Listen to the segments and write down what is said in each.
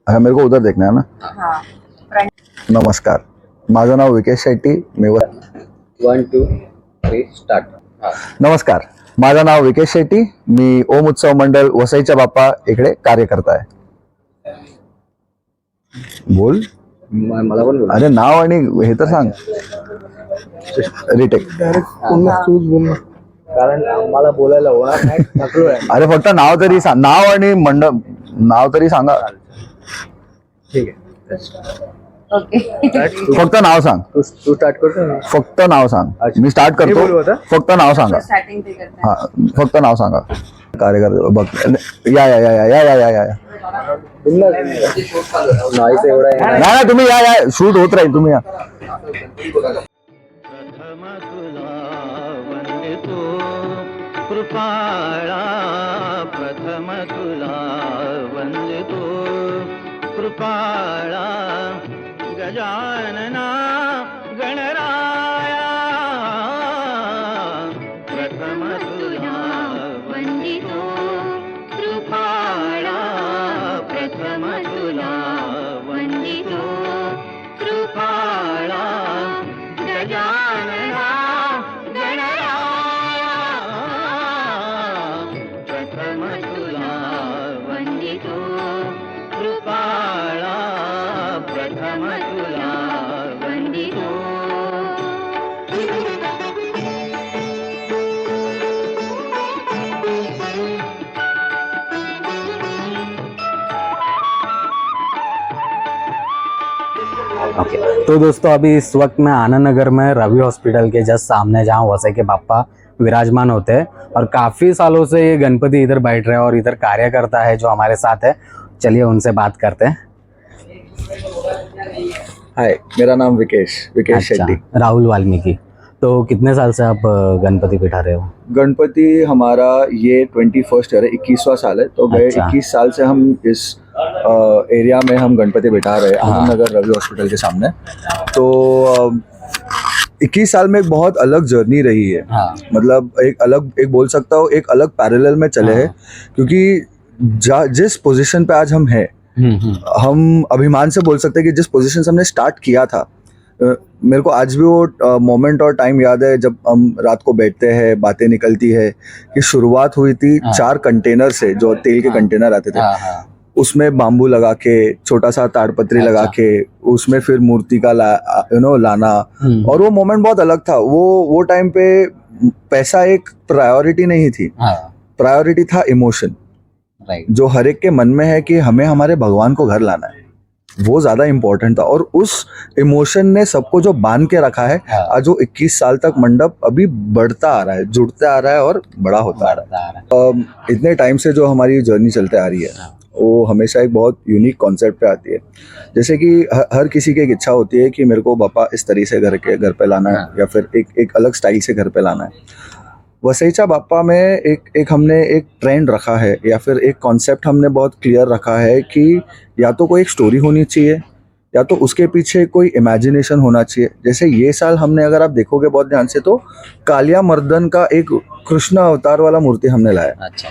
हाँ, मेरे को उधर देखना है ना। हाँ फ्रंट। नमस्कार, माझं नाव विकेश शेट्टी. मी 1 2 3 स्टार्ट. नमस्कार, माझं नाव विकेश शेट्टी. मी ओम उत्सव मंडळ वसईच्या बाप्पा इकडे कार्यकर्ता आहे. बोल. मला पण बोला. अरे नाव आणि हे तर सांग. रिटेक. कारण आम्हाला बोलायला होणार नाही. थकलो आहे. अरे फक्त नाव तरी सांग. नाव आणि मंडळ नाव तरी सांगा. ठीक आहे. ओके. फक्त नाव सांग. तू स्टार्ट करतो ना. फक्त नाव सांग. अच्छा. मी स्टार्ट मी बोलू करतो. आता? फक्त नाव सांगा. स्टार्टिंग ते करते. हा फक्त नाव सांगा. कार्यकर्ता बघ. या या या या या या या या नॉईस एवढा आहे. नाही नाही, तुम्ही या या शूट होत राहील. तुम्ही या. प्रथम तुला वंदितो कृपाळा, प्रथम तुला वंदितो कृपाळा, गजानना गणराया, प्रथम तुला वंदितो कृपाळा, प्रथम तुला वंदितो कृपाळा, गजानना गणराया, प्रथम तुला वंदितो कृपाळा, प्रथम तुला वंदितो. ओके तो दोस्तों अभी इस वक्त मैं आनंद नगर में रवि हॉस्पिटल के जस्ट सामने जहाँ वसई के बाप्पा विराजमान होते हैं और काफ़ी सालों से ये गणपति इधर बैठ रहे हैं और इधर कार्यकर्ता है जो हमारे साथ है. चलिए उनसे बात करते हैं. हाय, मेरा नाम विकेश शेट्टी. राहुल वाल्मीकि. तो कितने साल से आप गणपति बिठा रहे हो? गणपति हमारा ये 21st ईयर है, 21वां साल है. तो गए अच्छा. 21 साल से हम इस एरिया में हम गणपति बिठा रहे हैं, आनंद नगर रवि हॉस्पिटल के सामने. तो 21 साल में एक बहुत अलग जर्नी रही है. हाँ. मतलब एक बोल सकता हूँ एक अलग पैरेलल में चले हैं. क्योंकि जिस पोजीशन पे आज हम हैं, हम अभिमान से बोल सकते हैं कि जिस पोजीशन से हमने स्टार्ट किया था, मेरे को आज भी वो मोमेंट और टाइम याद है जब हम रात को बैठते हैं, बातें निकलती है कि शुरुआत हुई थी 4 कंटेनर से, जो तेल के कंटेनर आते थे. उसमें बाम्बू लगा के, छोटा सा ताड़पत्री लगा के, उसमें फिर मूर्ति का लाना. और वो मोमेंट बहुत अलग था. वो टाइम पे पैसा एक प्रायोरिटी नहीं थी. प्रायोरिटी था इमोशन, जो हर एक के मन में है कि हमें हमारे भगवान को घर लाना है. वो ज्यादा इम्पोर्टेंट था और उस इमोशन ने सबको जो बांध के रखा है. आज वो 21 साल तक मंडप अभी बढ़ता आ रहा है, जुड़ता आ रहा है और बड़ा होता आ रहा है. इतने टाइम से जो हमारी जर्नी चलते आ रही है, वो हमेशा एक बहुत यूनिक कॉन्सेप्ट पे आती है. जैसे कि हर किसी की एक इच्छा होती है कि मेरे को बापा इस तरीके से घर पे लाना है, या फिर एक अलग स्टाइल से घर पे लाना है. वसईचा बाप्पा में एक हमने एक ट्रेंड रखा है, या फिर एक कॉन्सेप्ट हमने बहुत क्लियर रखा है कि या तो कोई एक स्टोरी होनी चाहिए, या तो उसके पीछे कोई इमेजिनेशन होना चाहिए. जैसे ये साल हमने, अगर आप देखोगे बहुत ध्यान से, तो कालिया मर्दन का एक कृष्ण अवतार वाला मूर्ति हमने लाया. अच्छा.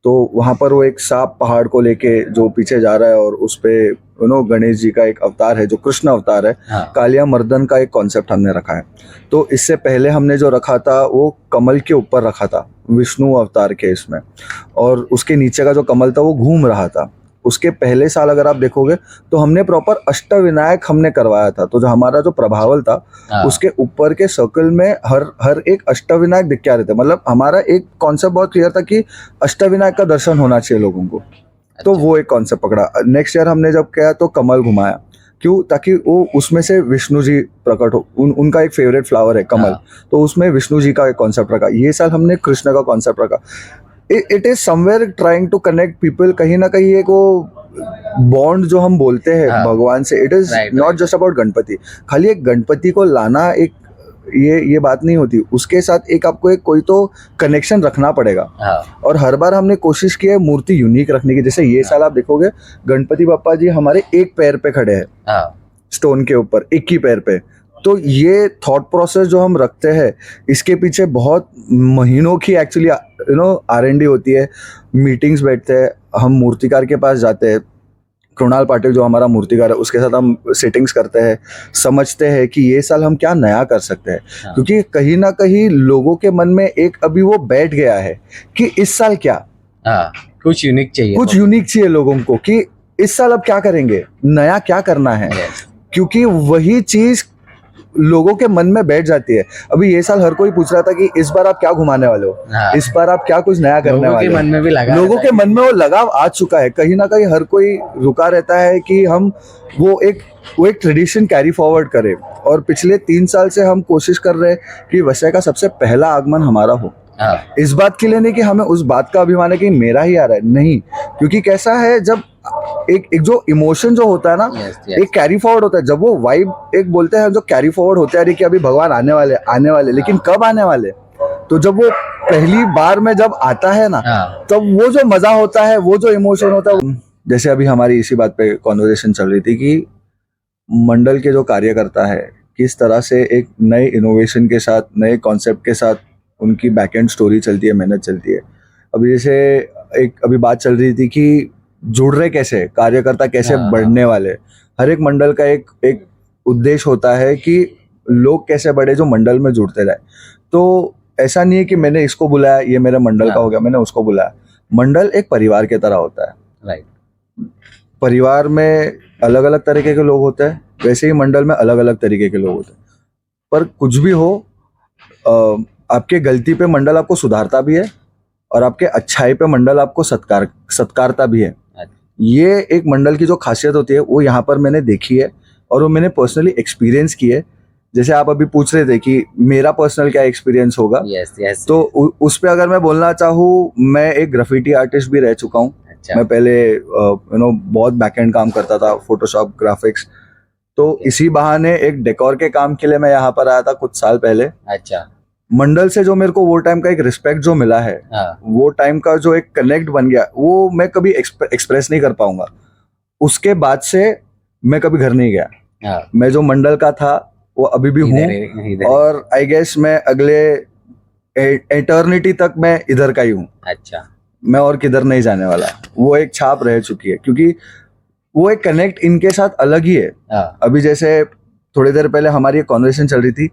तो वहाँ पर वो एक सांप पहाड़ को लेके जो पीछे जा रहा है, और उस पे गणेश जी का एक अवतार है जो कृष्ण अवतार है. कालिया मर्दन का एक कॉन्सेप्ट हमने रखा है. तो इससे पहले हमने जो रखा था वो कमल के ऊपर रखा था, विष्णु अवतार के इसमें, और उसके नीचे का जो कमल था वो घूम रहा था. उसके पहले साल अगर आप देखोगे तो हमने प्रॉपर अष्टविनायक हमने करवाया था. तो जो हमारा जो प्रभावल था, उसके ऊपर के सर्कल में हर एक अष्टविनायक दिख के आ रहे थे. मतलब हमारा एक कॉन्सेप्ट बहुत क्लियर था कि अष्टविनायक का दर्शन होना चाहिए लोगों को. तो वो एक कॉन्सेप्ट पकड़ा. नेक्स्ट ईयर हमने जब किया तो कमल घुमाया. क्यों? ताकि वो उसमें से विष्णु जी प्रकट हो. उनका एक फेवरेट फ्लावर है कमल. तो उसमें विष्णु जी का एक कॉन्सेप्ट रखा. ये साल हमने कृष्ण का कॉन्सेप्ट रखा. It is somewhere trying to connect people. कहीं ना कहीं एक वो बॉन्ड जो हम बोलते हैं भगवान से, it is not just about Ganpati. खाली एक गणपति को लाना एक ये बात नहीं होती. उसके साथ एक आपको एक कोई तो कनेक्शन रखना पड़ेगा. और हर बार हमने कोशिश की है मूर्ति यूनिक रखने की. जैसे ये साल आप देखोगे गणपति बाप्पा जी हमारे एक पैर पे खड़े हैं, स्टोन के ऊपर, एक ही पैर पे. तो ये थॉट प्रोसेस जो हम रखते हैं, इसके पीछे बहुत महीनों की एक्चुअली R&D होती है. मीटिंग्स बैठते हैं, हम मूर्तिकार के पास जाते हैं, कृणाल पाटिल जो हमारा मूर्तिकार है उसके साथ हम सेटिंग्स करते हैं, समझते हैं कि ये साल हम क्या नया कर सकते हैं। हाँ। क्योंकि कहीं ना कहीं लोगों के मन में एक अभी वो बैठ गया है कि इस साल क्या, हाँ, कुछ यूनिक चाहिए, कुछ यूनिक चाहिए लोगों को कि इस साल अब क्या करेंगे, नया क्या करना है। Yes. क्योंकि वही चीज लोगों के मन में बैठ जाती है। अभी ये साल हर कोई पूछ रहा था कि इस बार आप क्या घुमाने वाले हो, हाँ। इस बार आप क्या कुछ नया करने लोगों वाले के हो। मन में भी लगा लोगों रहता के है मन में वो लगाव आ चुका है। कहीं ना कहीं हर कोई रुका रहता है कि हम वो एक ट्रेडिशन कैरी फॉरवर्ड करें। और पिछले 3 साल से हम कोशिश कर रहे हैं कि वसई का सबसे पहला आगमन हमारा हो। हाँ, इस बात के लिए नहीं कि हमें उस बात का अभिमान है कि मेरा ही आ रहा है, नहीं। क्योंकि कैसा है, जब एक जो इमोशन जो होता है ना, Yes, yes. एक कैरी फॉरवर्ड होता है। जब वो वाइब एक बोलते हैं जो कैरी फॉरवर्ड होते हैं कि अभी भगवान आने वाले, लेकिन कब आने वाले। तो जब वो पहली बार में जब आता है ना, हाँ, तब वो जो मजा होता है, वो जो इमोशन होता है। जैसे अभी हमारी इसी बात पे कॉन्वर्सेशन चल रही थी कि मंडल के जो कार्यकर्ता है किस तरह से एक नए इनोवेशन के साथ, नए कॉन्सेप्ट के साथ उनकी बैक एंड स्टोरी चलती है, मेहनत चलती है। अभी जैसे एक अभी बात चल रही थी कि जुड़ रहे कैसे कार्यकर्ता, कैसे हाँ, बढ़ने वाले। हर एक मंडल का एक उद्देश्य होता है कि लोग कैसे बढ़े जो मंडल में जुड़ते रहे। तो ऐसा नहीं है कि मैंने इसको बुलाया, ये मेरे मंडल का हाँ। हो गया, मैंने उसको बुलाया। मंडल एक परिवार की तरह होता है। राइट, परिवार में अलग अलग तरीके के लोग होते हैं, वैसे ही मंडल में अलग अलग तरीके के लोग होते हैं। पर कुछ भी हो, आपके गलती पे मंडल आपको सुधारता भी है और आपके अच्छाई पे मंडल आपको सत्कारता भी है। ये एक मंडल की जो खासियत होती है वो यहाँ पर मैंने देखी है और वो मैंने पर्सनली एक्सपीरियंस की है। जैसे आप अभी पूछ रहे थे कि मेरा पर्सनल क्या एक्सपीरियंस होगा, यस यस, तो उस पे अगर मैं बोलना चाहूँ, मैं एक ग्राफिटी आर्टिस्ट भी रह चुका हूँ। अच्छा, मैं पहले बहुत बैकएंड काम करता था, फोटोशॉप, ग्राफिक्स। तो इसी बहाने एक डेकोर के काम के लिए मैं यहाँ पर आया था कुछ साल पहले। अच्छा, मंडल से जो मेरे को वो टाइम का एक रिस्पेक्ट जो मिला है, हाँ, वो टाइम का जो एक कनेक्ट बन गया, वो मैं कभी एक्सप्रेस नहीं कर पाऊंगा। उसके बाद से मैं कभी घर नहीं गया। हाँ, मैं जो मंडल का था वो अभी भी हूँ और आई गेस मैं अगले एटर्निटी तक मैं इधर का ही हूँ। अच्छा, मैं और किधर नहीं जाने वाला। वो एक छाप रह चुकी है क्योंकि वो एक कनेक्ट इनके साथ अलग ही है। हाँ, अभी जैसे थोड़ी देर पहले हमारी एक कॉन्वर्सेशन चल रही थी,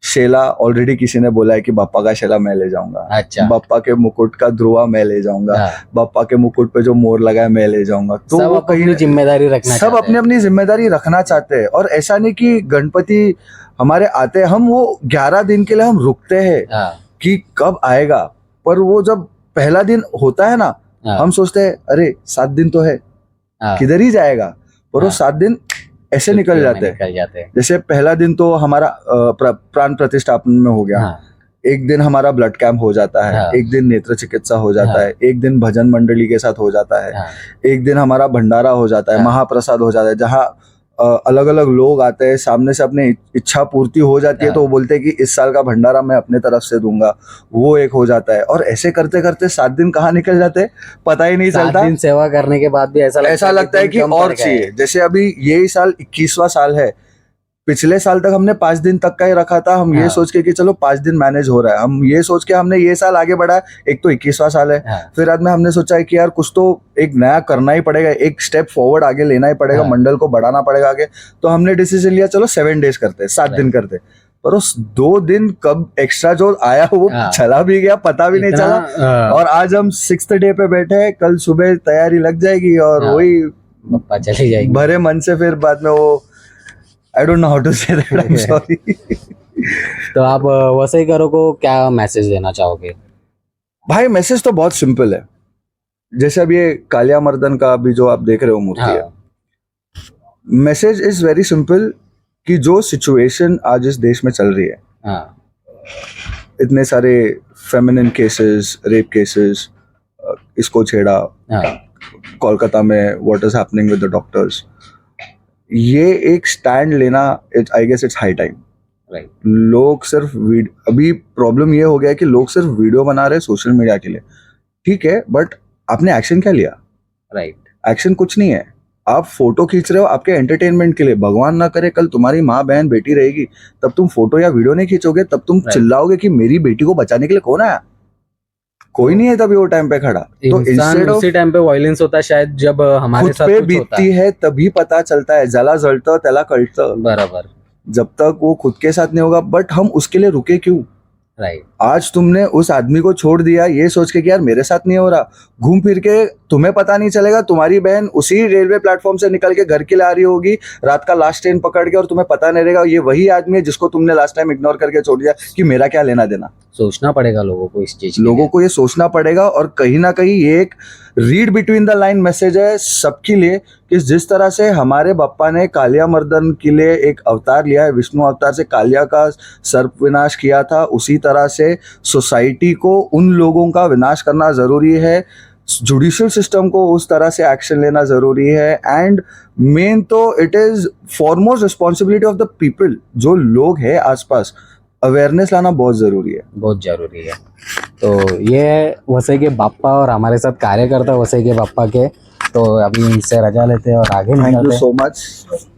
शेला ऑलरेडी किसी ने बोला है कि बाप्पा का शेला मैं ले जाऊंगा, अच्छा, बाप्पा के मुकुट का ध्रुवा मैं ले जाऊंगा, हाँ, बाप्पा के मुकुट पे जो मोर लगा है मैं ले जाऊंगा। तो सब वो अपनी जिम्मेदारी रखना सब चाहते अपनी हैं। अपनी जिम्मेदारी रखना चाहते हैं। और ऐसा नहीं कि गणपति हमारे आते हैं, हम वो 11 दिन के लिए हम रुकते हैं हाँ, कि कब आएगा। पर वो जब पहला दिन होता है ना, हाँ, हम सोचते हैं अरे 7 दिन तो है, हाँ, किधर ही जाएगा। पर वो हाँ। 7 दिन ऐसे निकल जाते हैं। निकल जाते हैं। जैसे पहला दिन तो हमारा प्राण प्रतिष्ठापन में हो गया, हाँ, एक दिन हमारा ब्लड कैंप हो जाता है, हाँ। एक दिन नेत्र चिकित्सा हो जाता हाँ। है, एक दिन भजन मंडली के साथ हो जाता है, हाँ, एक दिन हमारा भंडारा हो जाता है, हाँ। महाप्रसाद हो जाता है, जहाँ अलग अलग लोग आते हैं, सामने से अपनी इच्छा पूर्ति हो जाती है। हाँ। तो वो बोलते हैं कि इस साल का भंडारा मैं अपने तरफ से दूंगा, वो एक हो जाता है। और ऐसे करते करते 7 दिन कहाँ निकल जाते हैं पता ही नहीं 7 चलता। दिन सेवा करने के बाद भी ऐसा लगता है कि कम और पड़ गए। चाहिए। जैसे अभी यही साल 21वां साल है, पिछले साल तक हमने 5 दिन तक का ही रखा था। हम ये हाँ। सोच के कि चलो 5 दिन मैनेज हो रहा है, हम ये सोच के हमने ये साल आगे बढ़ा। एक तो 21वां साल है, हाँ, फिर बाद में हमने सोचा है कि यार कुछ तो एक नया करना ही पड़ेगा, एक स्टेप फॉरवर्ड आगे लेना ही पड़ेगा, हाँ। मंडल को बढ़ाना पड़ेगा आगे। तो हमने डिसीजन लिया चलो 7 डेज करते, 7 दिन करते। पर उस 2 दिन कब एक्स्ट्रा जो आया वो हाँ। चला भी गया, पता भी नहीं इतना, चला। हाँ, और आज हम 6th डे पे बैठे हैं, कल सुबह तैयारी लग जाएगी और हाँ। वही पप्पा चली जाएगी। भरे मन से फिर बाद में वो I don't know how to say that, I am sorry. तो आप वसईकरों को क्या मैसेज देना चाहोगे? भाई मैसेज तो बहुत सिंपल है। जैसे अब ये कालिया मर्दन का अभी जो आप देख रहे हो मूर्ति है, हाँ, मैसेज इज वेरी सिंपल कि जो सिचुएशन आज इस देश में चल रही है, हाँ, इतने सारे फेमिनिन केसेस, रेप केसेस, इसको छेड़ा, हाँ, कोलकाता में what is happening with the doctors, ये एक स्टैंड लेना, I guess it's high time. Right, लोग सिर्फ अभी प्रॉब्लम ये हो गया है कि लोग सिर्फ वीडियो बना रहे हैं सोशल मीडिया के लिए, ठीक है, बट आपने एक्शन क्या लिया? राइट, एक्शन कुछ नहीं है। आप फोटो खींच रहे हो आपके एंटरटेनमेंट के लिए, भगवान ना करे कल तुम्हारी माँ बहन बेटी रहेगी, तब तुम फोटो या वीडियो नहीं खींचोगे, तब तुम Right. चिल्लाओगे कि मेरी बेटी को बचाने के लिए कौन आया? कोई नहीं है तभी वो टाइम पे खड़ा, तो इंसान इंस्टेड ऑफ उसी टाइम पे वायलेंस होता है शायद जब हमारे खुद साथ पे कुछ होता बीतती है. है तभी पता चलता है, जला जळतं त्याला कळतं. बराबर. जब तक वो खुद के साथ नहीं होगा, बट हम उसके लिए रुके क्यों? राइट. आज तुमने उस आदमी को छोड़ दिया ये सोच के कि यार मेरे साथ नहीं हो रहा, घूम फिर के तुम्हें पता नहीं चलेगा, तुम्हारी बहन उसी रेलवे प्लेटफॉर्म से निकल के घर के लिए आ रही होगी रात का लास्ट ट्रेन पकड़ के, और तुम्हें पता नहीं रहेगा ये वही आदमी है जिसको तुमने लास्ट टाइम इग्नोर करके छोड़ दिया कि मेरा क्या लेना देना. सोचना पड़ेगा लोगों को इस चीज के लोगों लिए. को ये सोचना पड़ेगा, और कहीं ना कहीं ये एक read between the line message है सबके लिए कि जिस तरह से हमारे बप्पा ने कालिया मर्दन के लिए एक अवतार लिया है, विष्णु अवतार से कालिया का सर्प विनाश किया था, उसी तरह से सोसाइटी को उन लोगों का विनाश करना ज़रूरी है, जुडिशियल सिस्टम को उस तरह से एक्शन लेना ज़रूरी है, एंड मेन तो it is foremost responsibility of the people, जो लोग हैं आसपास, अवेयरनेस लाना बहुत ज़रूरी है. बहुत जरूरी है. तो ये है वसई के बाप्पा और हमारे साथ कार्यकर्ता वसई के बाप्पा के. तो अभी इनसे रजा लेते हैं और आगे थैंक यू निकलते हैं. So much.